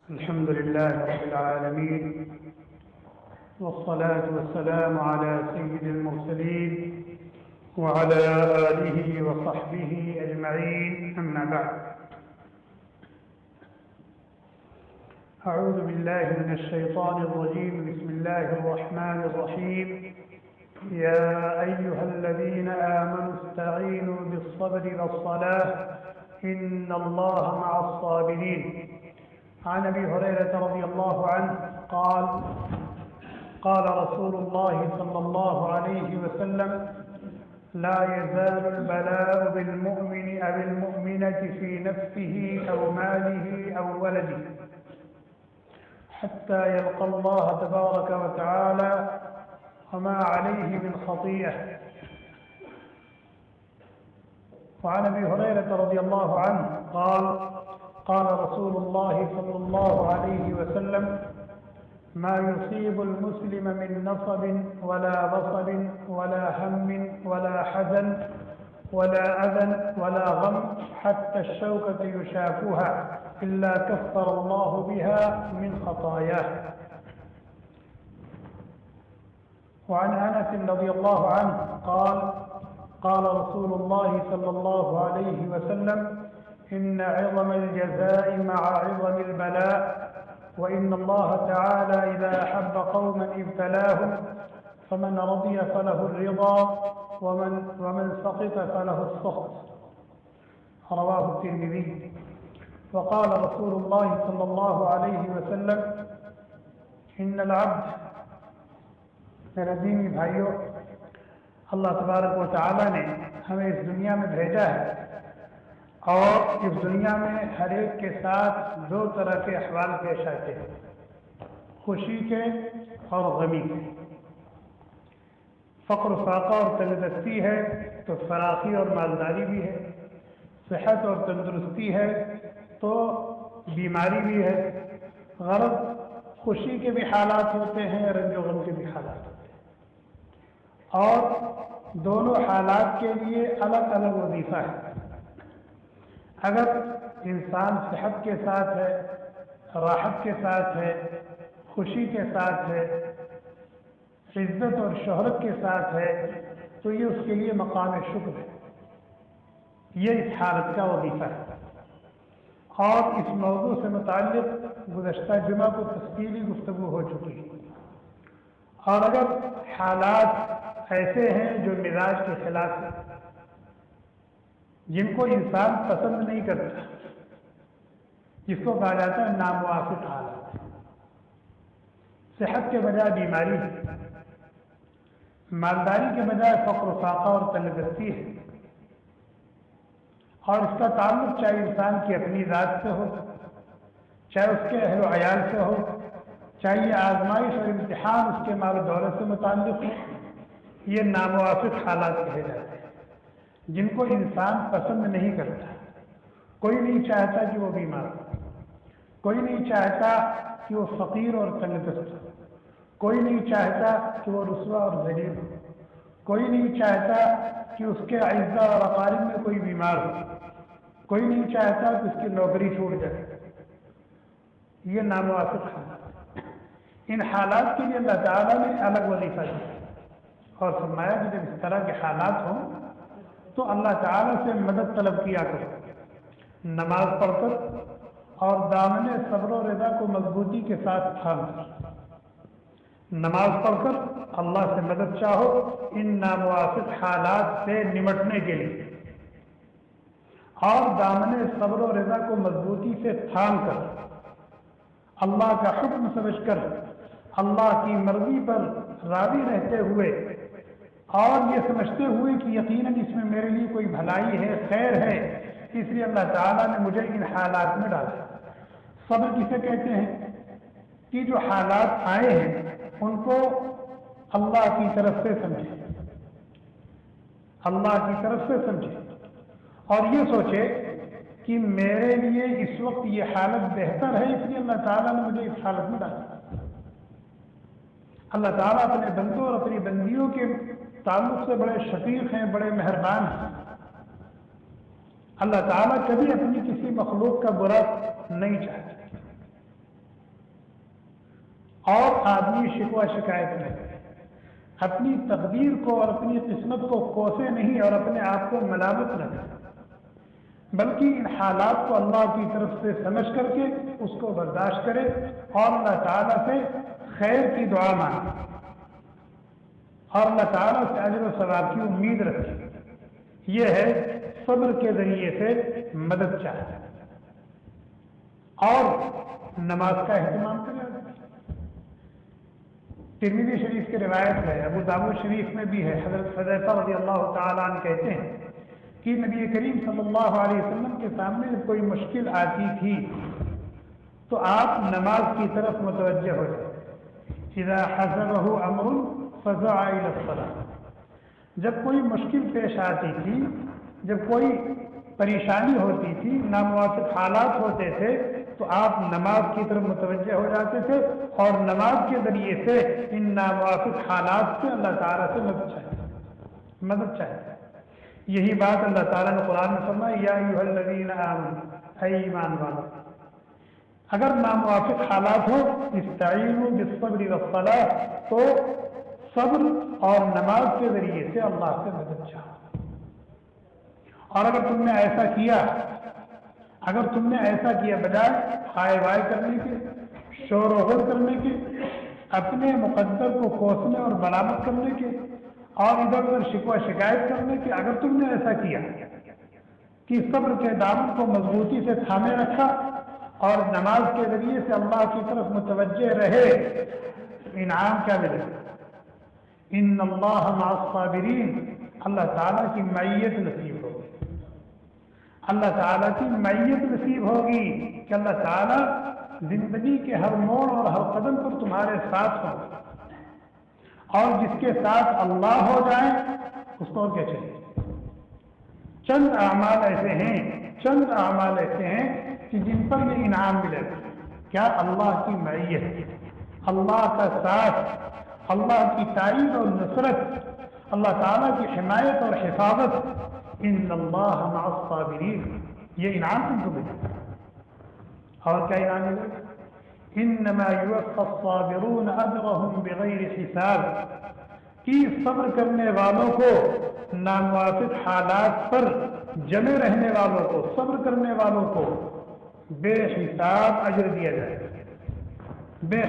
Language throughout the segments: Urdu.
الحمد لله رب العالمين، والصلاة والسلام على سيد المرسلين وعلى آله وصحبه أجمعين، أما بعد. أعوذ بالله من الشيطان الرجيم. بسم الله الرحمن الرحيم. يا أيها الذين آمنوا استعينوا بالصبر والصلاة إن الله مع الصابرين. عن أبي هريرة رضي الله عنه قال: قال رسول الله صلى الله عليه وسلم: لا يزال البلاء بالمؤمن أو المؤمنة في نفسه أو ماله أو ولده حتى يلقى الله تبارك وتعالى وما عليه من خطيئة. وعن أبي هريرة رضي الله عنه قال: قال رسول الله صلى الله عليه وسلم: ما يصيب المسلم من نصب ولا وصب ولا هم ولا حزن ولا أذى ولا غم حتى الشوكة يشاكها إلا كفر الله بها من خطاياه. وعن أنس رضي الله عنه قال: قال رسول الله صلى الله عليه وسلم: إن عظم الجزاء مع عظم البلاء، وإن الله تعالى إذا أحب قوما ابتلاهم فمن رضي فله الرضا ومن سقط فله السخط. رواه الترمذي. وقال رسول الله صلى الله عليه وسلم: إن العبد، میرے دینی بھائیوں، اللہ تبارک و تعالی نے ہمیں اس دنیا میں بھیجا ہے اور اس دنیا میں ہر ایک کے ساتھ دو طرح کے احوال پیش آتے ہیں، خوشی کے اور غمی کے۔ فقر و فاقہ اور تندرستی ہے تو فراخی اور مالداری بھی ہے، صحت اور تندرستی ہے تو بیماری بھی ہے۔ غرض خوشی کے بھی حالات ہوتے ہیں، رنج و غم کے بھی حالات ہوتے ہیں، اور دونوں حالات کے لیے الگ الگ وظیفہ ہے۔ اگر انسان صحت کے ساتھ ہے، راحت کے ساتھ ہے، خوشی کے ساتھ ہے، عزت اور شہرت کے ساتھ ہے، تو یہ اس کے لیے مقام شکر ہے، یہ اس حالت کا وظیفہ ہے۔ اور اس موضوع سے متعلق گزشتہ جمعہ کو تفصیلی گفتگو ہو چکی ہے۔ اور اگر حالات ایسے ہیں جو مزاج کے خلاف ہیں، جن کو انسان پسند نہیں کرتا، جس کو کہا جاتا ہے ناموافق حالات، صحت کے بجائے بیماری ہے، مالداری کے بجائے فقر و فاقہ اور تندرستی ہے، اور اس کا تعلق چاہے انسان کی اپنی ذات سے ہو، چاہے اس کے اہل و عیال سے ہو، چاہے یہ آزمائش اور امتحان اس کے مال و دولت سے متعلق ہو، یہ ناموافق حالات کہے جاتے ہیں جن کو انسان پسند نہیں کرتا۔ کوئی نہیں چاہتا کہ وہ بیمار ہو، کوئی نہیں چاہتا کہ وہ فقیر اور تندرست ہو، کوئی نہیں چاہتا کہ وہ رسوا اور ذلیل ہو، کوئی نہیں چاہتا کہ اس کے اعزاء اور اقارب میں کوئی بیمار ہو، کوئی نہیں چاہتا کہ اس کی نوکری چھوٹ جائے۔ یہ ناموافق حالات، ان حالات کے لیے اللہ تعالیٰ نے الگ وظیفہ دیا اور فرمایا کہ جب اس طرح کے حالات ہوں تو اللہ تعالیٰ سے مدد طلب کیا کرو، نماز پڑھ کر اور دامن صبر و رضا کو مضبوطی کے ساتھ تھام کر، نماز پڑھ کر اللہ سے مدد چاہو ان ناموافق حالات سے نمٹنے کے لیے، اور دامن صبر و رضا کو مضبوطی سے تھام کر، اللہ کا حکم سمجھ کر، اللہ کی مرضی پر راضی رہتے ہوئے، اور یہ سمجھتے ہوئے کہ یقیناً اس میں میرے لیے کوئی بھلائی ہے، خیر ہے، اس لیے اللہ تعالیٰ نے مجھے ان حالات میں ڈالا۔ صبر کسے کہتے ہیں کہ جو حالات آئے ہیں ان کو اللہ کی طرف سے سمجھے، اللہ کی طرف سے سمجھے، اور یہ سوچے کہ میرے لیے اس وقت یہ حالت بہتر ہے، اس لیے اللہ تعالیٰ نے مجھے اس حالت میں ڈالا۔ اللہ تعالیٰ اپنے بندوں اور اپنی بندیوں کے تعلق سے بڑے شفیق ہیں، بڑے مہربان ہیں۔ اللہ تعالیٰ کبھی اپنی کسی مخلوق کا برا نہیں چاہتے۔ اور آدمی شکوہ شکایت میں اپنی تقدیر کو اور اپنی قسمت کو کوسے نہیں اور اپنے آپ کو ملامت نہ کرے، بلکہ ان حالات کو اللہ کی طرف سے سمجھ کر کے اس کو برداشت کرے اور اللہ تعالیٰ سے خیر کی دعا مانگے اور اللہ تعالیٰ سے اجر و ثواب کی امید رکھے۔ یہ ہے صبر کے ذریعے سے مدد چاہے اور نماز کا اہتمام کرے۔ ترمذی شریف کی روایت ہے، ابو داؤد شریف میں بھی ہے، حضرت حذیفہ رضی اللہ تعالیٰ عنہ کہتے ہیں کہ نبی کریم صلی اللہ علیہ وسلم کے سامنے جب کوئی مشکل آتی تھی تو آپ نماز کی طرف متوجہ ہو جاتے، اذا حزبہ امر فزع الی الصلاۃ، جب کوئی مشکل پیش آتی تھی، جب کوئی پریشانی ہوتی تھی، ناموافق حالات ہوتے تھے تو آپ نماز کی طرف متوجہ ہو جاتے تھے اور نماز کے ذریعے سے ان ناموافق حالات سے اللہ تعالیٰ سے مدد چاہتے۔ یہی بات اللہ تعالیٰ نے قرآن میں فرمائی، یا ایھا الذین آمنوا، اے ایمان والو، اگر ناموافق حالات ہو استعینوا بالصبر والصلاۃ، تو صبر اور نماز کے ذریعے سے اللہ سے مدد چاہو۔ اور اگر تم نے ایسا کیا بجائے ہائے وائے کرنے کے، شور و غل کرنے کے، اپنے مقدر کو کوسنے اور ملامت کرنے کے اور ادھر ادھر شکوہ شکایت کرنے کے، اگر تم نے ایسا کیا کہ صبر کے دامن کو مضبوطی سے تھامے رکھا اور نماز کے ذریعے سے اللہ کی طرف متوجہ رہے، انعام کیا ملے؟ ان اللہ مع الصابرین، اللہ تعالیٰ کی معیت نصیب ہوگی، اللہ تعالیٰ کی معیت نصیب ہوگی کہ اللہ تعالیٰ زندگی کے ہر موڑ اور ہر قدم پر تمہارے ساتھ ہو، اور جس کے ساتھ اللہ ہو جائے اس کو اور کیا چاہیے؟ چند اعمال ایسے ہیں کہ جن پر یہ انعام ملے گا، کیا؟ اللہ کی معیت، اللہ کا ساتھ، اللہ کی تائید اور نصرت، اللہ تعالیٰ کی حمایت اور حفاظت۔ ان اللہ مع الصابرین، یہ انعام تم کو ملے گا۔ اور کیا انعام ملے گا؟ انما یوفی الصابرون اجرهم بغیر حساب، کہ صبر کرنے والوں کو، ناموافق حالات پر جمے رہنے والوں کو، صبر کرنے والوں کو بے حساب اجر دیا جائے گا۔ بے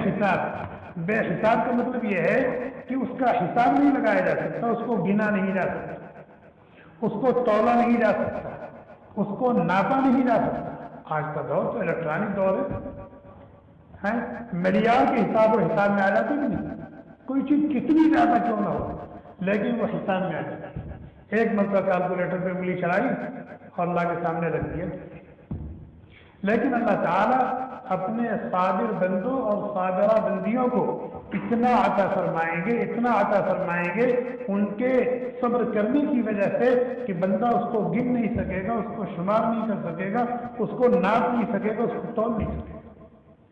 حساب کا مطلب یہ ہے کہ اس کا حساب نہیں لگایا جا سکتا، اس کو گنا نہیں جا سکتا، اس کو تولا نہیں جا سکتا، اس کو ناپا نہیں جا سکتا۔ آج کا دور تو الیکٹرانک دور ہے، ملیار کے حساب میں آ جاتے کہ نہیں؟ کوئی چیز کتنی زیادہ کیوں نہ ہو لیکن وہ حساب میں آ جاتی ہے۔ ایک مرتبہ کیلکولیٹر پہ انگلی چڑھائی اور اللہ کے سامنے رکھ دیا۔ لیکن اللہ تعالیٰ اپنے صابر بندوں اور صابرہ بندیوں کو اتنا عطا فرمائیں گے ان کے صبر کرنے کی وجہ سے کہ بندہ اس کو گن نہیں سکے گا، اس کو شمار نہیں کر سکے گا، اس کو ناپ نہیں سکے گا، اس کو تول نہیں سکے گا،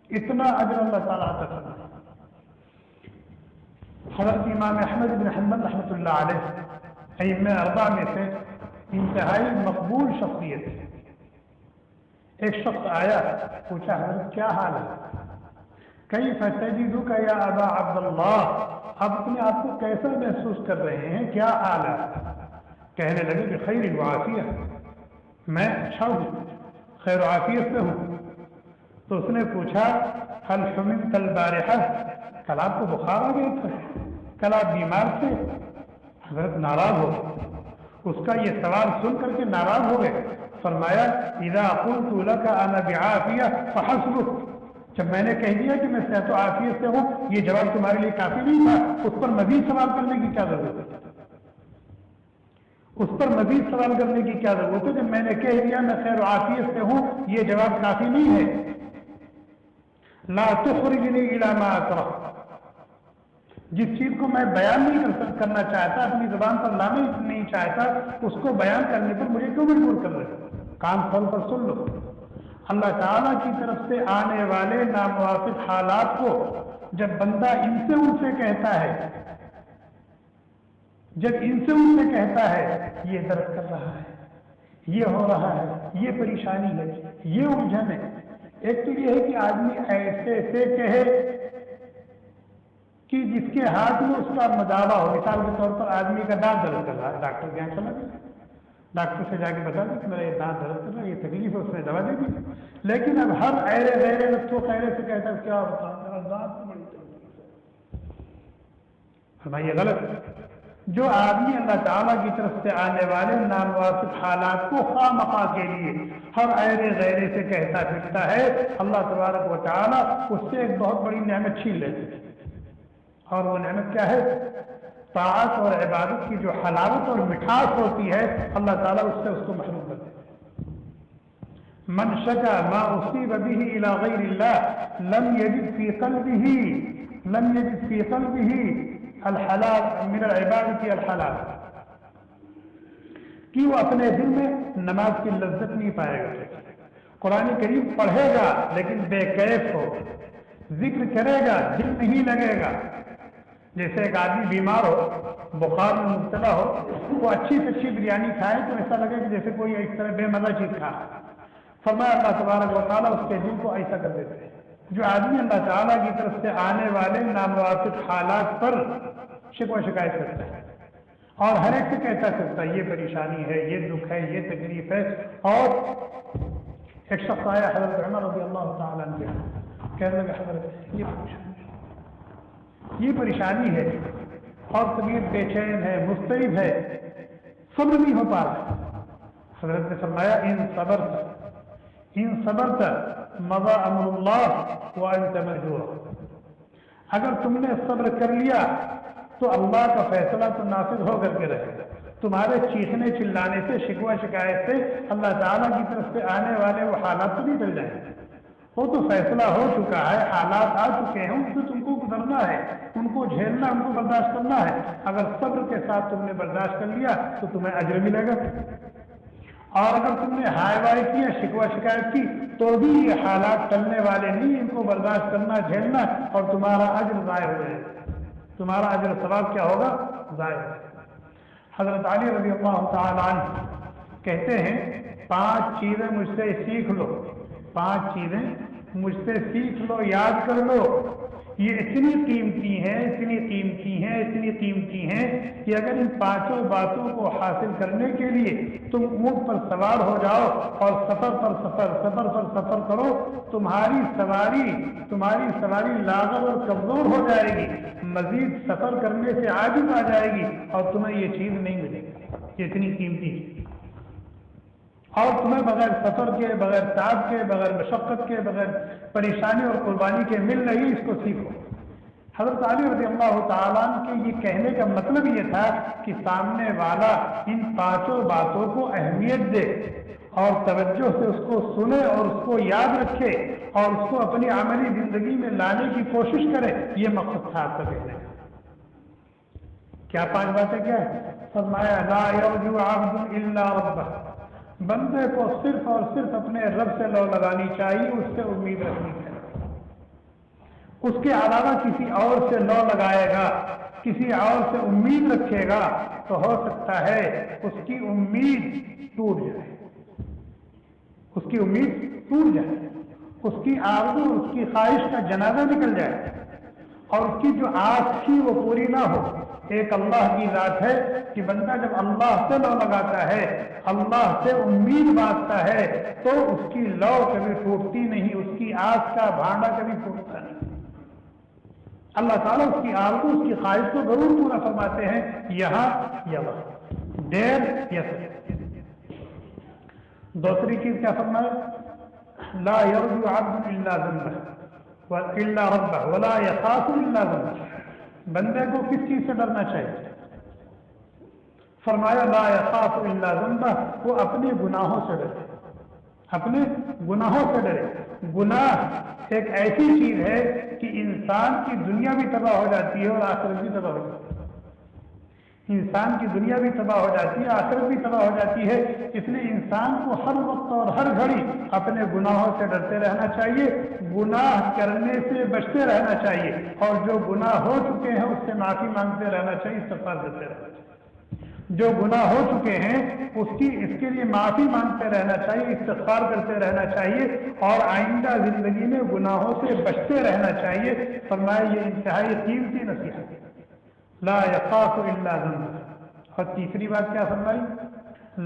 اتنا اجر اللہ تعالیٰ عطا فرمائے۔ حضرت امام احمد بن حنبل رحمۃ اللہ علیہ ائمہ اربعہ میں سے انتہائی مقبول شخصیت ہے۔ ایک شخص آیا، پوچھا حضرت کیا حال ہے؟ کیف تجدک یا ابا عبداللہ، آپ اپنے آپ کو کیسا محسوس کر رہے ہیں، کیا حال ہے؟ کہنے لگے کہ خیر و عافیہ، میں اچھا ہوں، خیر و عافیت سے ہوں۔ تو اس نے پوچھا هل حممت البارحہ، کل آپ کو بخار آ گیا تھا، کل آپ بیمار تھے؟ حضرت ناراض ہو گئے، اس کا یہ سوال سن کر کے ناراض ہو گئے۔ فرمایا اذا قلت لك انا بعافیہ فحسبک، جب میں نے کہہ دیا کہ میں صحت و عافیت سے ہوں، یہ جواب تمہارے لیے کافی نہیں تھا؟ اس پر مزید سوال کرنے کی کیا ضرورت ہے؟ جب میں نے کہہ دیا میں خیر و عافیت سے ہوں، یہ جواب کافی نہیں ہے؟ لا تخرجنی الی ما اکرہ، جس چیز کو میں بیان نہیں کرنا چاہتا، اپنی زبان پر لانا نہیں چاہتا، اس کو بیان کرنے پر مجھے کیوں مجبور کر رہے ہو؟ کان کھول کر سن لو، اللہ تعالیٰ کی طرف سے آنے والے ناموافق حالات کو جب بندہ ان سے کہتا ہے، یہ درد کر رہا ہے، یہ ہو رہا ہے، یہ پریشانی ہے، یہ الجھن ہے۔ ایک تو یہ ہے کہ آدمی ایسے کہے کہ جس کے ہاتھ میں اس کا مداوا ہو. مثال کے طور پر آدمی کا دانت درد کر رہا ہے, ڈاکٹر کے یہاں چلا گیا, ڈاکٹر سے جا کے بتا دیں کہ میرا یہ دانت درد کر رہا ہے, یہ تکلیف ہے, اس نے دوا دے دی. لیکن اب ہر ایرے غیرے لطف خیرے سے کہتا ہے کیا بتا دانت بڑی تکلیف ہے. فرمائیے غلط. جو آدمی اللہ تعالیٰ کی طرف سے آنے والے نامناسب حالات کو خواہ مخواہ کے لیے ہر ایرے غیرے سے کہتا پھرتا ہے, اللہ تبارک و تعالیٰ اس سے ایک بہت بڑی نعمت چھین لیتے ہیں. اور وہ نعمت کیا ہے؟ طاعت اور عبادت کی جو حلاوت اور مٹھاس ہوتی ہے, اللہ تعالیٰ اس سے اس کو محروم کر دیتے ہیں. من شکا ما اصیب به الى غیر اللہ لم یجد فی قلبہ الحلال من العبادت الحلال, کہ وہ اپنے دل میں نماز کی لذت نہیں پائے گا. قرآن کریم پڑھے گا لیکن بے کیف ہو, ذکر کرے گا دل نہیں لگے گا. جیسے ایک آدمی بیمار ہو, بخار میں مبتلا ہو, وہ اچھی سے اچھی بریانی کھائے تو ایسا لگے کہ جیسے کوئی اس طرح بے مزہ چیز کھا. فرمایا اللہ تبارک و تعالیٰ اس کے دل کو ایسا کر دیتے ہیں. جو آدمی اللہ تعالیٰ کی طرف سے آنے والے نامناسب حالات پر شکوہ شکایت کرتا ہے اور ہر ایک سے کہتا کرتا ہے یہ پریشانی ہے, یہ دکھ ہے, یہ تکلیف ہے. اور ایک شخص آیا حضرت عمر رضی اللہ تعالیٰ عنہ, کہنے لگا حضرت یہ پریشانی ہے اور طبیعت بے چین ہے, مضطرب ہے, صبر نہیں ہو پا رہا. حضرت نے فرمایا ان صبرت مضى امر اللہ وانت مجبور. اگر تم نے صبر کر لیا تو اللہ کا فیصلہ تو نافذ ہو کر کے رہے گا. تمہارے چیخنے چلانے سے, شکوہ شکایت سے اللہ تعالیٰ کی طرف سے آنے والے وہ حالات تو نہیں ٹل جائیں گے. وہ تو فیصلہ ہو چکا ہے, حالات آ چکے ہیں, ان سے تم کو گزرنا ہے, ان کو جھیلنا, ان کو برداشت کرنا ہے. اگر صبر کے ساتھ تم نے برداشت کر لیا تو تمہیں اجر ملے گا, اور اگر تم نے ہائے وائے کیا, شکوہ شکایت کی, تو بھی یہ حالات ٹلنے والے نہیں. ان کو برداشت کرنا, جھیلنا, اور تمہارا اجر ضائع ہو جائے گا. تمہارا اجر ثواب کیا ہوگا؟ ضائع ہو جائے گا. حضرت علی رضی اللہ تعالیٰ عنہ کہتے ہیں 5 چیزیں مجھ سے سیکھ لو, 5 چیزیں مجھ سے سیکھ لو, یاد کر لو. یہ اتنی قیمتی ہیں, اتنی قیمتی ہیں, اتنی قیمتی ہیں کہ اگر ان 5 باتوں کو حاصل کرنے کے لیے تم اونٹ پر سوار ہو جاؤ اور سفر پر سفر کرو, تمہاری سواری لاغر اور کمزور ہو جائے گی, مزید سفر کرنے سے عاجز آ جائے گی, اور تمہیں یہ چیز نہیں ملے گی. یہ اتنی قیمتی ہے, اور تمہیں بغیر سفر کے, بغیر تعب کے, بغیر مشقت کے, بغیر پریشانی اور قربانی کے مل رہی. اس کو سیکھو. حضرت علی رضی اللہ تعالیٰ عنہ کے یہ کہنے کا مطلب یہ تھا کہ سامنے والا ان 5 باتوں کو اہمیت دے اور توجہ سے اس کو سنے اور اس کو یاد رکھے اور اس کو اپنی عملی زندگی میں لانے کی کوشش کرے. یہ مقصد تھا آپ کا کہنے کا. کیا 5 باتیں کیا ہے؟ فرمایا لا یرجو عبد الا ربہ, بندے کو صرف اور صرف اپنے رب سے لو لگانی چاہیے, اس سے امید رکھنی چاہیے. اس کے علاوہ کسی اور سے لو لگائے گا, کسی اور سے امید رکھے گا تو ہو سکتا ہے اس کی امید ٹوٹ جائے, اس کی امید ٹوٹ جائے, اس کی آرزو, اس کی خواہش کا جنازہ نکل جائے, اور اس کی جو آس تھی وہ پوری نہ ہو. ایک اللہ کی ذات ہے کہ بندہ جب اللہ سے لو لگاتا ہے, اللہ سے امید باندھتا ہے, تو اس کی لو کبھی ٹوٹتی نہیں, اس کی آس کا بھانڈا کبھی ٹوٹتا نہیں. اللہ تعالیٰ اس کی آرزو, اس کی خواہش کو ضرور پورا فرماتے ہیں, یہاں یا وہاں, دیر یا سخت. دوسری چیز کیا فرمایا؟ لا یرجو عبد الا ذنبہ الا ربہ ولا یخاف الا ذنبہ. بندے کو کس چیز سے ڈرنا چاہیے؟ فرمایا لا یخاف الا ذنبہ, وہ اپنے گناہوں سے ڈرے, اپنے گناہوں سے ڈرے. گناہ ایک ایسی چیز ہے کہ انسان کی دنیا بھی تباہ ہو جاتی ہے اور آخرت بھی تباہ ہو جاتی ہے. انسان کی دنیا بھی تباہ ہو جاتی ہے, آخرت بھی تباہ ہو جاتی ہے. اس لیے انسان کو ہر وقت اور ہر گھڑی اپنے گناہوں سے ڈرتے رہنا چاہیے, گناہ کرنے سے بچتے رہنا چاہیے, اور جو گناہ ہو چکے ہیں اس سے معافی مانگتے رہنا چاہیے, استغفار دیتے رہنا چاہیے. جو گناہ ہو چکے ہیں اس کے لیے معافی مانگتے رہنا چاہیے، استغفار کرتے رہنا چاہیے اور آئندہ زندگی میں گناہوں سے بچتے رہنا چاہیے۔ فرمایا یہ انتہائی قیمتی نصیحت، لا یخاف الا ذنب۔ اور تیسری بات کیا فرمائی؟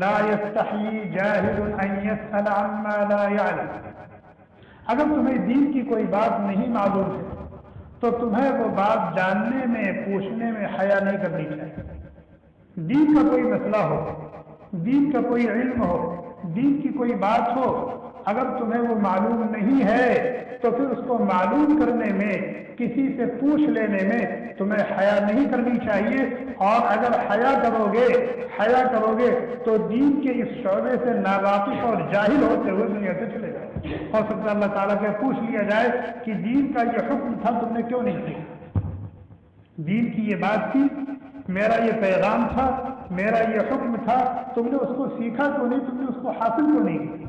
لا یستحیی جاہل ان یسأل عما لا یعلم۔ اگر تمہیں دین کی کوئی بات نہیں معلوم ہے تو تمہیں وہ بات جاننے میں، پوچھنے میں حیا نہیں کرنی چاہیے۔ دین کا کوئی مسئلہ ہو، دین کا کوئی علم ہو، دین کی کوئی بات ہو، اگر تمہیں وہ معلوم نہیں ہے تو پھر اس کو معلوم کرنے میں، کسی سے پوچھ لینے میں تمہیں حیا نہیں کرنی چاہیے۔ اور اگر حیا کرو گے تو دین کے اس شعبے سے ناواقف اور جاہل ہوتے ہوئے دنیا سے چلے جائے۔ ہو سکتا ہے اللہ تعالیٰ سے پوچھ لیا جائے کہ دین کا یہ حکم تھا، تم نے کیوں نہیں کیا؟ دین کی یہ بات تھی، میرا یہ پیغام تھا، میرا یہ حکم تھا، تم نے اس کو سیکھا کیوں نہیں، تم نے اس کو حاصل کیوں نہیں کیا؟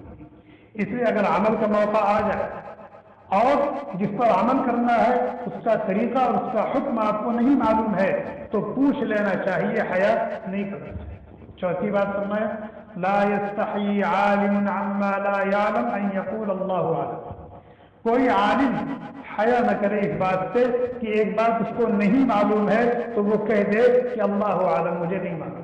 اس لیے اگر عمل کا موقع آ جائے اور جس پر عمل کرنا ہے اس کا طریقہ اور اس کا حکم آپ کو نہیں معلوم ہے تو پوچھ لینا چاہیے، حیا نہیں کرنا چاہیے۔ چوتھی بات فرمایا لا یستحیی عالم عما لا یعلم ان یقول اللہ عالم۔ کوئی عالم حیا نہ کرے اس بات سے کہ ایک بات اس کو نہیں معلوم ہے تو وہ کہہ دے کہ اللہ عالم، مجھے نہیں معلوم۔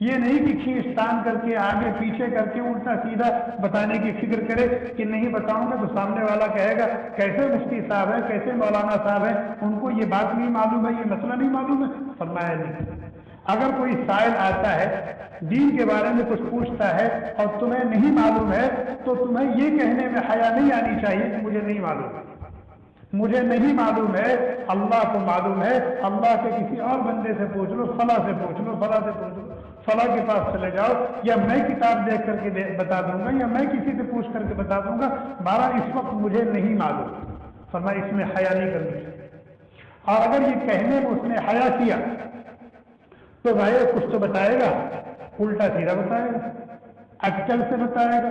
یہ نہیں کہ کھینچ تان کر کے آگے پیچھے کر کے الٹا سیدھا بتانے کی فکر کرے کہ نہیں بتاؤں گا تو سامنے والا کہے گا کیسے مفتی صاحب ہیں، کیسے مولانا صاحب ہیں، ان کو یہ بات نہیں معلوم ہے، یہ مسئلہ نہیں معلوم ہے۔ فرمایا نہیں، اگر کوئی سائل آتا ہے دین کے بارے میں کچھ پوچھتا ہے اور تمہیں نہیں معلوم ہے تو تمہیں یہ کہنے میں حیا نہیں آنی چاہیے کہ مجھے نہیں معلوم، مجھے نہیں معلوم ہے، اللہ کو معلوم ہے، اللہ کے کسی اور بندے سے پوچھ لو، فلاں سے پوچھ لو، فلاں سے پوچھ لو، فلاں کے پاس چلے جاؤ، یا میں کتاب دیکھ کر کے بتا دوں گا، یا میں کسی سے پوچھ کر کے بتا دوں گا، بہرحال اس وقت مجھے نہیں معلوم۔ فرمایا اس میں حیا نہیں کرنی چاہیے۔ اور اگر یہ کہنے میں اس نے حیا کیا تو بھائی کچھ تو بتائے گا، الٹا سیدھا بتائے گا، اکل سے بتائے گا،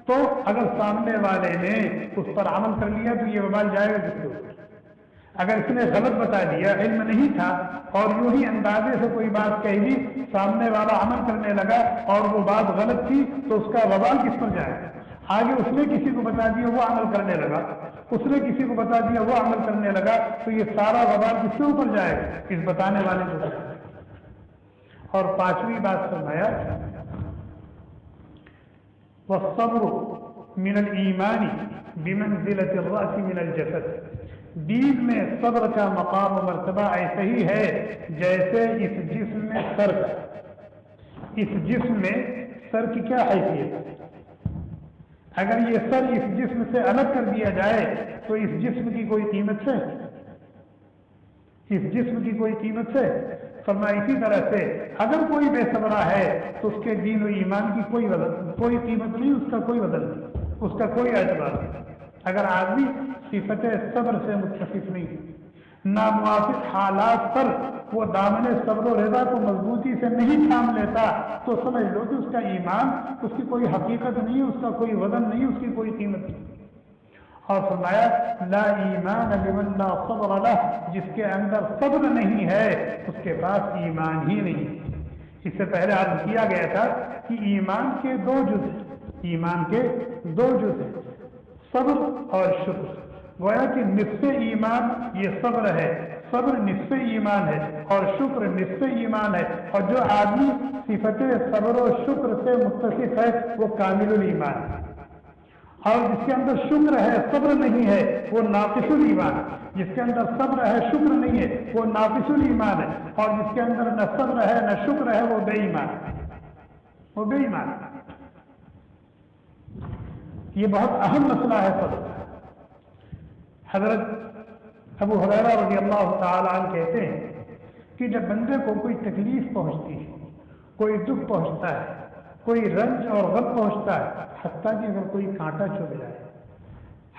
تو اگر سامنے والے نے اس پر عمل کر لیا تو یہ وبال جائے گا کس کو؟ اگر اس نے غلط بتا دیا، علم نہیں تھا اور یوں ہی اندازے سے کوئی بات کہہ دی، سامنے والا عمل کرنے لگا اور وہ بات غلط تھی تو اس کا وبال کس پر جائے گا؟ آگے اس نے کسی کو بتا دیا، وہ عمل کرنے لگا، اس نے کسی کو بتا دیا، وہ عمل کرنے لگا، تو یہ سارا وبال کس کے اوپر جائے گا؟ اس بتانے والے کو۔ اور پانچویں بات فرمایا والصبر من الایمان بمنزلۃ الرأس من الجسد۔ دین میں صبر کا مقام و مرتبہ ایسے ہی ہے جیسے اس جسم میں سر کا۔ اس جسم میں سر کی کیا حیثیت ہے؟ اگر یہ سر اس جسم سے الگ کر دیا جائے تو اس جسم کی کوئی قیمت ہے؟ اس جسم کی کوئی قیمت ہے؟ فرمایا اسی طرح سے اگر کوئی بے صبرہ ہے تو اس کے دین و ایمان کی کوئی قیمت نہیں، اس کا کوئی بدل نہیں، اس کا کوئی اعتبار نہیں۔ اگر آدمی صفت صبر سے متصف نہیں، ناموافق حالات پر وہ دامن صبر و رضا کو مضبوطی سے نہیں تھام لیتا تو سمجھ لو کہ اس کا ایمان، اس کی کوئی حقیقت نہیں، اس کا کوئی وزن نہیں، اس کی کوئی قیمت نہیں۔ اور فرمایا لا ایمان لمن لا صبر لہ، جس کے اندر صبر نہیں ہے اس کے پاس ایمان ہی نہیں۔ اس سے پہلے عرض کیا گیا تھا کہ ایمان کے دو جز ہیں، ایمان کے دو جز ہیں، صبر اور شکر۔ گویا کہ نصف ایمان یہ صبر ہے، صبر نصف ایمان ہے اور شکر نصف ایمان ہے، اور جو آدمی صفت صبر و شکر سے متصف ہے وہ کامل الایمان ہے، اور جس کے اندر شکر ہے صبر نہیں ہے وہ ناقص الایمان ہے۔ جس کے اندر صبر ہے شکر نہیں ہے وہ ناقص الایمان ہے، اور جس کے اندر نہ صبر ہے نہ شکر ہے وہ بے ایمان ہے، وہ بے ایمان ہے۔ یہ بہت اہم مسئلہ ہے صبر۔ حضرت ابو ہریرہ رضی اللہ تعالی عنہ کہتے ہیں کہ جب بندے کو کوئی تکلیف پہنچتی ہے، کوئی دکھ پہنچتا ہے، کوئی رنج اور غم پہنچتا ہے، حتیٰ کہ اگر کوئی کانٹا چبھ جائے،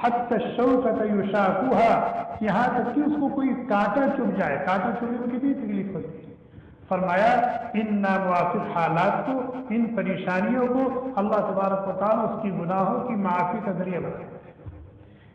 حتی الشوکۃ یشاکوہا، یہاں تک کہ اس کو کوئی کانٹا چبھ جائے، کانٹا چبھنے میں کتنی تکلیف ہوتی ہے۔ فرمایا ان ناموافق حالات کو، ان پریشانیوں کو اللہ تبارک و تعالیٰ اس کی گناہوں کی معافی کا ذریعہ بنائے،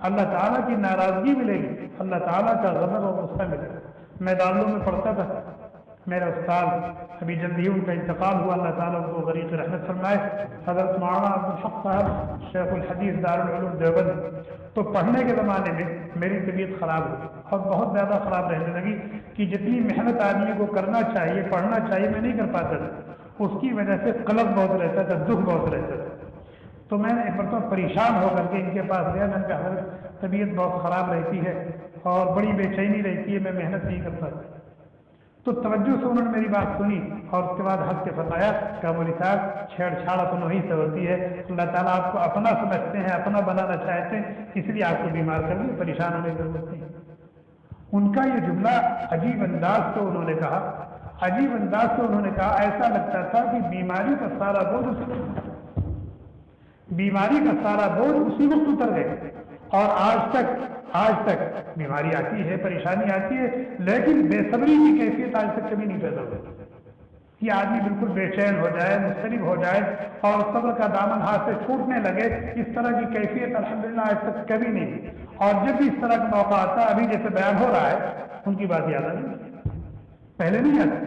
اللہ تعالیٰ کی ناراضگی ملے گی، اللہ تعالیٰ کا غضب اور غصہ ملے گا۔ میں دارالعلوم میں پڑھتا تھا، میرا استاد ابھی جلد ہی ان کا انتقال ہوا، اللہ تعالیٰ ان کو غریق رحمت فرمائے، حضرت مولانا عبدالحق صاحب شیخ الحدیث دارالعلوم دیوبند۔ تو پڑھنے کے زمانے میں میری طبیعت خراب ہوئی اور بہت زیادہ خراب رہنے لگی کہ جتنی محنت آدمی کو کرنا چاہیے، پڑھنا چاہیے، میں نہیں کر پاتا تھا۔ اس کی وجہ سے قلق بہت رہتا تھا، دکھ بہت رہتا تھا۔ تو میں ایک مرتبہ پریشان ہو کر کے ان کے پاس گیا، میں نے کہا حضرت طبیعت بہت خراب رہتی ہے اور بڑی بے چینی رہتی ہے، میں محنت نہیں کر پاتا۔ تو توجہ سے انہوں نے میری بات سنی اور اس کے بعد ہنس کے فرمایا کہ مولوی صاحب چھیڑ چھاڑ اپن وہیں سے ہوتی ہے، اللہ تعالیٰ آپ کو اپنا سمجھتے ہیں، اپنا بنانا چاہتے ہیں، اس لیے آپ کو بیمار کر لیے، پریشان ہونے کی ضرورت نہیں۔ ان کا یہ جملہ عجیب انداز سے انہوں نے کہا، عجیب انداز سے انہوں نے کہا، ایسا لگتا تھا کہ بیماری کا سارا بوجھ اسی وقت اتر گئے۔ اور آج تک بیماری آتی ہے، پریشانی آتی ہے، لیکن بے صبری کی کیفیت آج تک کبھی نہیں پیدا ہوئی۔ یہ آدمی بالکل بے چین ہو جائے، مضطرب ہو جائے اور صبر کا دامن ہاتھ سے چھوٹنے لگے، اس طرح کی کیفیت الحمدللہ آج تک کبھی نہیں ہوئی۔ اور جب بھی اس طرح کا موقع آتا ہے، ابھی جیسے بیان ہو رہا ہے، ان کی بات یاد آ رہی، پہلے نہیں آتی،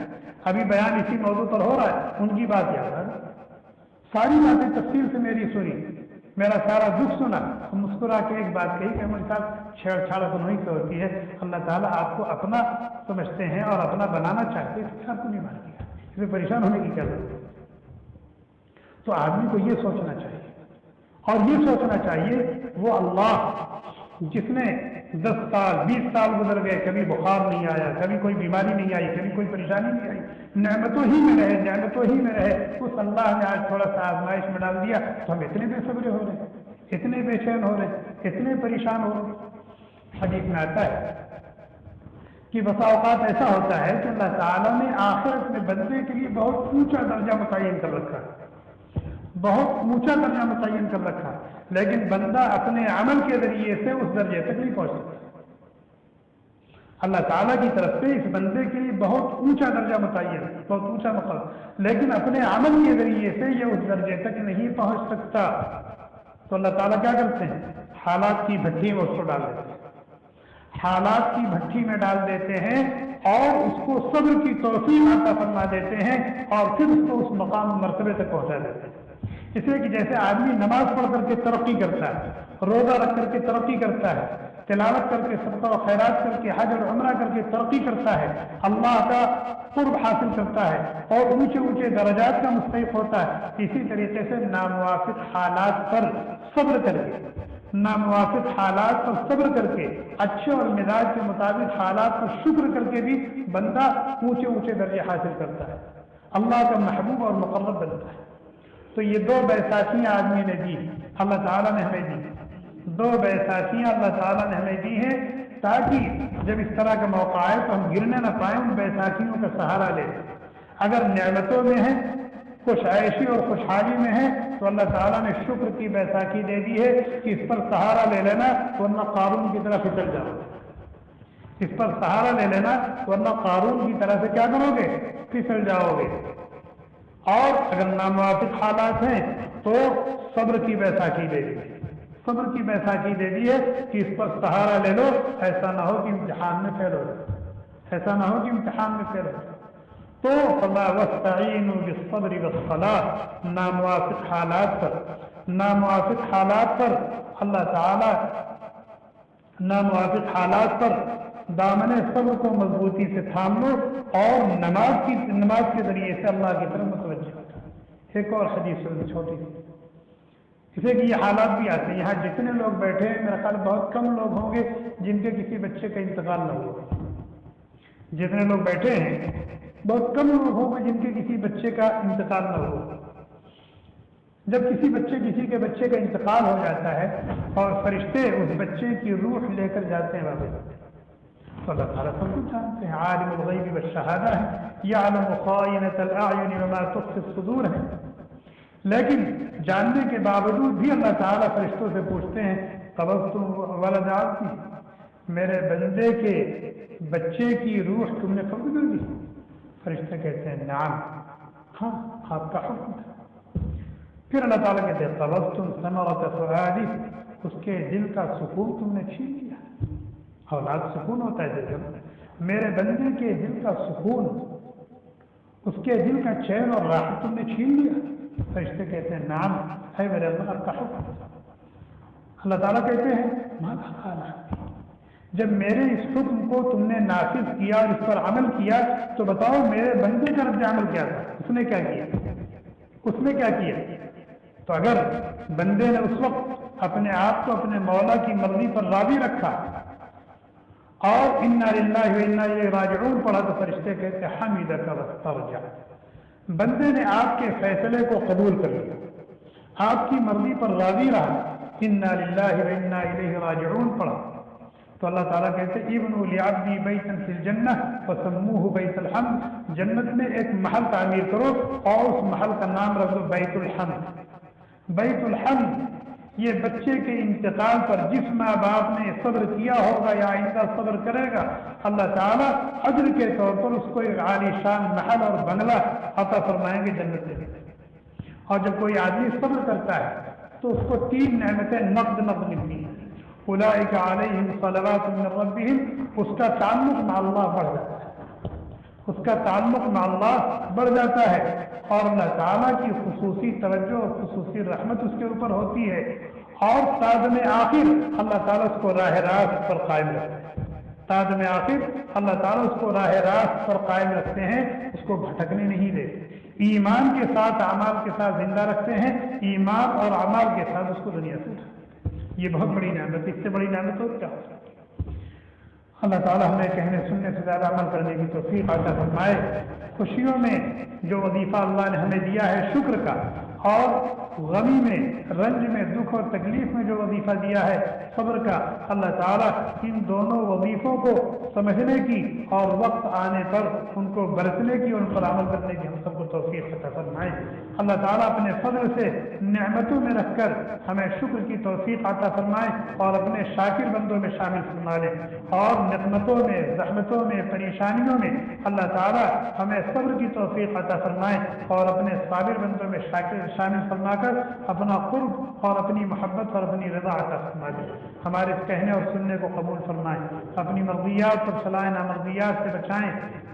ابھی بیان اسی موضوع پر ہو رہا ہے، ان کی بات یاد آ رہی، ساری باتیں تفصیل سے میری سنی، میرا سارا دکھ سنا، مسکرا کے ایک بات کہی کہ ہمارے ساتھ چھیڑ چھاڑ تو نہیں ہوتی ہے، اللہ تعالیٰ آپ کو اپنا سمجھتے ہیں اور اپنا بنانا چاہتے ہیں، آپ کو نہیں مان کیا، اس میں پریشان ہونے کی کیا ضرورت ہے؟ تو آدمی کو یہ سوچنا چاہیے، اور یہ سوچنا چاہیے وہ اللہ جس نے 10 سال 20 سال گزر گئے، کبھی بخار نہیں آیا، کبھی کوئی بیماری نہیں آئی، کبھی کوئی پریشانی نہیں آئی، نعمتوں ہی میں رہے، اس اللہ نے آج تھوڑا سا آزمائش میں ڈال دیا تو ہم اتنے بے صبر ہو رہے، اتنے بے چین ہو رہے، اتنے پریشان ہو رہے۔ حدیث میں آتا ہے کہ بسا اوقات ایسا ہوتا ہے کہ اللہ تعالیٰ نے آخرت میں بندے کے لیے بہت اونچا درجہ متعین کر رکھا ہے، بہت اونچا درجہ متعین کر رکھا، لیکن بندہ اپنے عمل کے ذریعے سے اس درجے تک نہیں پہنچ سکتا۔ اللہ تعالیٰ کی طرف سے اس بندے کے لیے بہت اونچا درجہ متعین، بہت اونچا مقام، لیکن اپنے عمل کے ذریعے سے یہ اس درجے تک نہیں پہنچ سکتا۔ تو اللہ تعالیٰ کیا کرتے ہیں؟ حالات کی بھٹی میں اس کو ڈال دیتے ہیں، حالات کی بھٹی میں ڈال دیتے ہیں اور اس کو صبر کی توفیق عطا فرما دیتے ہیں اور پھر اس کو اس مقام مرتبے تک پہنچا دیتے ہیں۔ اس لیے کہ جیسے آدمی نماز پڑھ کر کے ترقی کرتا ہے، روزہ رکھ کر کے ترقی کرتا ہے، تلاوت کر کے صدقہ و خیرات کر کے حج اور عمرہ کر کے ترقی کرتا ہے، اللہ کا قرب حاصل کرتا ہے اور اونچے اونچے درجات کا مستحق ہوتا ہے، اسی طریقے سے ناموافق حالات پر صبر کر کے، ناموافق حالات پر صبر کر کے، اچھے اور مزاج کے مطابق حالات پر شکر کر کے بھی بندہ اونچے اونچے درجے حاصل کرتا ہے، اللہ کا محبوب اور مقرب بنتا ہے۔ تو یہ 2 بیساکھیاں آدمی نے دی، اللہ تعالیٰ نے ہمیں دی، 2 بیساکھیاں اللہ تعالیٰ نے ہمیں دی ہیں تاکہ جب اس طرح کا موقع آئے تو ہم گرنے نہ پائیں، ان بیساکھیوں کا سہارا لیں۔ اگر نعمتوں میں ہیں، خوش عیشی اور خوشحالی میں ہیں تو اللہ تعالیٰ نے شکر کی بیساکھی دے دی ہے کہ اس پر سہارا لے لینا ورنہ قارون کی طرح پھسل جاؤ گے، اس پر سہارا لے لینا ورنہ قارون کی طرح سے کیا کرو گے؟ پھسل جاؤ گے۔ اور اگر ناموافق حالات ہیں تو صبر کی بیساکھی دے دی، صبر کی بیساکھی دے دی ہے کہ اس پر سہارا لے لو، ایسا نہ ہو کہ امتحان میں فیل ہو جائے، ایسا نہ ہو کہ امتحان میں فیل ہو جائے۔ تو فلا واستعینوا بالصبر والصلاۃ، ناموافق حالات پر اللہ تعالی ناموافق حالات پر دامن صبر کو مضبوطی سے تھام لو اور نماز کے ذریعے سے اللہ کی طرف متوجہ ہو۔ ایک اور حدیث چھوٹی سی، اسے کہ یہ حالات بھی آتے ہیں، یہاں جتنے لوگ بیٹھے ہیں میرا خیال بہت کم لوگ ہوں گے جن کے کسی بچے کا انتقال نہ ہوا، جتنے لوگ بیٹھے ہیں بہت کم لوگ ہوں گے جن کے کسی بچے کا انتقال نہ ہوا۔ جب کسی کے بچے کا انتقال ہو جاتا ہے اور فرشتے اس بچے کی روح لے کر جاتے ہیں واپس، تو اللہ تعالیٰ سب کچھ جانتے ہیں، عالم الغیب والشہادہ ہے، یعلم خائنۃ الاعین وما تخفی الصدور ہے، لیکن جاننے کے باوجود بھی اللہ تعالیٰ فرشتوں سے پوچھتے ہیں قبضتم ولد عبدی، میرے بندے کے بچے کی روح تم نے قبض کر دی؟ فرشتے کہتے ہیں نعم، ہاں آپ کا حکم تھا۔ پھر اللہ تعالیٰ کہتے ہیں قبضتم ثمرۃ فؤادی، اس کے دل کا سکون تم نے چھین لیا۔ اولاد سکون ہوتا ہے جب میرے بندے کے دل کا سکون، اس کے دل کا چین اور راحت تم نے چھین لیا۔ فرشتے کہتے ہیں نعم ہے میرے اللہ، آپ کا حکم۔ اللہ تعالیٰ کہتے ہیں ماذا قال عبدی، جب میرے اس حکم کو تم نے نافذ کیا اور اس پر عمل کیا تو بتاؤ میرے بندے کا رد عمل کیا تھا، اس نے کیا کیا، اس نے کیا کیا؟ تو اگر بندے نے اس وقت اپنے آپ کو اپنے مولا کی مرضی پر راضی رکھا اور انا للہ و انا الیہ راجعون پڑھا تو فرشتے کہتے ہیں حمیدک واسترجع، بندے نے آپ کے فیصلے کو قبول کر لیا، آپ کی مرضی پر راضی رہا، انا للہ و انا الیہ راجعون پڑھا تو اللہ تعالیٰ کہتے ہیں ابنوا لعبدی بیتا فی الجنہ وسموہ بیت الحمد، جنت میں ایک محل تعمیر کرو اور اس محل کا نام رکھ دو بیت الحمد۔ بیت الحمد یہ بچے کے انتقال پر جس ماں باپ نے صبر کیا ہوگا یا آئندہ صبر کرے گا، اللہ تعالیٰ اجر کے طور پر اس کو ایک عالی شان محل اور بنگلہ عطا فرمائیں گے جنت میں۔ اور جب کوئی آدمی صبر کرتا ہے تو اس کو 3 نعمتیں نقد ملتی ہیں، اولئک علیہم صلوات من ربہم، اس کا تعلق مع اللہ بڑھ جاتا ہے، اس کا تعلق مع اللہ بڑھ جاتا ہے اور اللہ تعالیٰ کی خصوصی توجہ اور خصوصی رحمت اس کے اوپر ہوتی ہے، اور تادم آخر اللہ تعالیٰ اس کو راہ راست پر قائم رکھتے ہیں، تادم آخر اللہ تعالیٰ اس کو راہ راست پر قائم رکھتے ہیں، اس کو بھٹکنے نہیں دیتے، ایمان کے ساتھ اعمال کے ساتھ زندہ رکھتے ہیں، ایمان اور اعمال کے ساتھ اس کو دنیا سے اٹھاتے ہیں۔ یہ بہت بڑی نعمت، اس سے بڑی نعمت ہو کیا؟ اللہ تعالیٰ ہمیں کہنے سننے سے زیادہ عمل کرنے کی توفیق عطا فرمائے۔ خوشیوں میں جو وظیفہ اللہ نے ہمیں دیا ہے شکر کا، اور غمی میں، رنج میں، دکھ اور تکلیف میں جو وظیفہ دیا ہے صبر کا، اللہ تعالیٰ ان دونوں وظیفوں کو سمجھنے کی اور وقت آنے پر ان کو برتنے کی، ان پر عمل کرنے کی ہم سب کو توفیق عطا فرمائے۔ اللہ تعالیٰ اپنے فضل سے نعمتوں میں رکھ کر ہمیں شکر کی توفیق عطا فرمائے اور اپنے شاکر بندوں میں شامل فرما لے، اور نعمتوں میں، زحمتوں میں، پریشانیوں میں اللہ تعالیٰ ہمیں صبر کی توفیق عطا فرمائے اور اپنے صابر بندوں میں شامل فرما کر اپنا قرب اور اپنی محبت اور اپنی رضا عطا فرما دے۔ ہمارے اس کہنے اور سننے کو قبول فرمائیں، اپنی مرضیات پر چلائیں، نامرضیات سے بچائیں،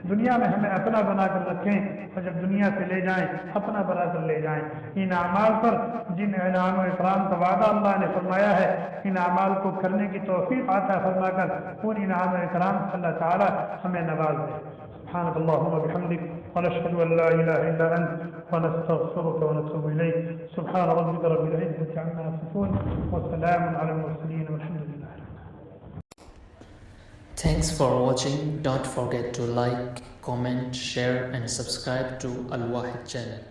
دنیا میں ہمیں اپنا بنا کر رکھیں اور جب دنیا سے لے جائیں اپنا بنا کر لے جائیں۔ ان اعمال پر جن انعام و اکرام کا وعدہ اللہ نے فرمایا ہے، ان اعمال کو کرنے کی توفیق عطا فرما کر ان انعام و اکرام سے اللہ تعالی ہمیں نواز دے۔ سبحانک اللہم و بحمدک ونشہد ان لا الہ الا انت ونستغفرک ونتوب الیک۔ سبحان ربک رب العزة عما یصفون وسلام علی المرسلین والحمد للہ۔ Thanks for watching. Don't forget to like, comment, share and subscribe to Al Wahid channel.